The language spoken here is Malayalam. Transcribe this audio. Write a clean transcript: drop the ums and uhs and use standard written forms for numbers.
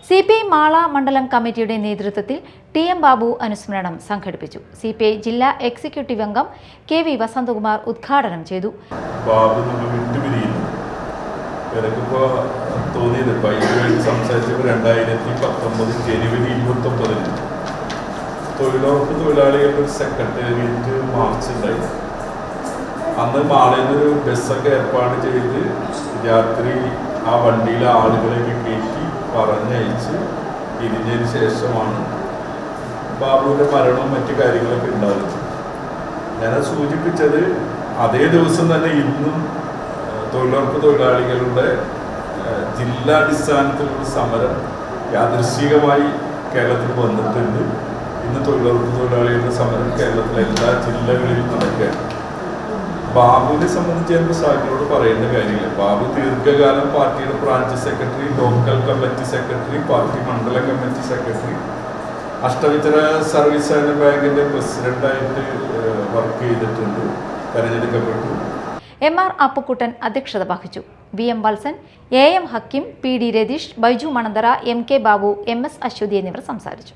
CPI മാള മണ്ഡലം കമ്മിറ്റിയുടെ നേതൃത്വത്തിൽ TM ബാബു അനുസ്മരണം സംഘടിപ്പിച്ചു. CPI ജില്ലാ എക്സിക്യൂട്ടീവ് അംഗം KV വസന്തകുമാർ ഉദ്ഘാടനം ചെയ്തു. തൊഴിലുറപ്പ് തൊഴിലാളികളുടെ സെക്രട്ടേറിയറ്റ് മാർച്ച് ഉണ്ടായി. അന്ന് മാളയിൽ നിന്നൊരു ബസ്സൊക്കെ ഏർപ്പാട് ചെയ്ത് രാത്രി ആ വണ്ടിയിലെ ആളുകളെയൊക്കെ കയറ്റി പറഞ്ഞയച്ച് തിരിഞ്ഞതിന് ശേഷമാണ് ബാബുവിൻ്റെ മരണവും മറ്റു കാര്യങ്ങളൊക്കെ ഉണ്ടാകുന്നത്. ഞാനത് സൂചിപ്പിച്ചത് അതേ ദിവസം തന്നെ ഇന്നും തൊഴിലുറപ്പ് തൊഴിലാളികളുടെ ജില്ലാടിസ്ഥാനത്തിലുള്ള സമരം യാദൃശ്ചികമായി കേരളത്തിൽ വന്നിട്ടുണ്ട്. ഇന്ന് തൊഴിലുറപ്പ് തൊഴിലാളികളുടെ സമരം കേരളത്തിലെ എല്ലാ ജില്ലകളിലും നടക്കുകയാണ്. ബാബുവിനെ സംബന്ധിച്ച് എൻ്റെ സാഹിബിനോട് പറയേണ്ട കാര്യമില്ല. ബാബു ദീർഘകാലം പാർട്ടിയുടെ branch secretary, local committee secretary, party മണ്ഡല കമ്മിറ്റി സെക്രട്ടറി, അഷ്ടമിത്ര സർവീസ് സഹകരണ ബാങ്കിൻ്റെ പ്രസിഡന്റായിട്ട് വർക്ക് ചെയ്തിട്ടുണ്ട്, തെരഞ്ഞെടുക്കപ്പെട്ടു. MR അപ്പുക്കുട്ടൻ അധ്യക്ഷത വഹിച്ചു. VM Valsan, AM Hakeem, PD Ratheesh, Baiju Mananthara, MK Babu, MS Aswathy എന്നിവർ സംസാരിച്ചു.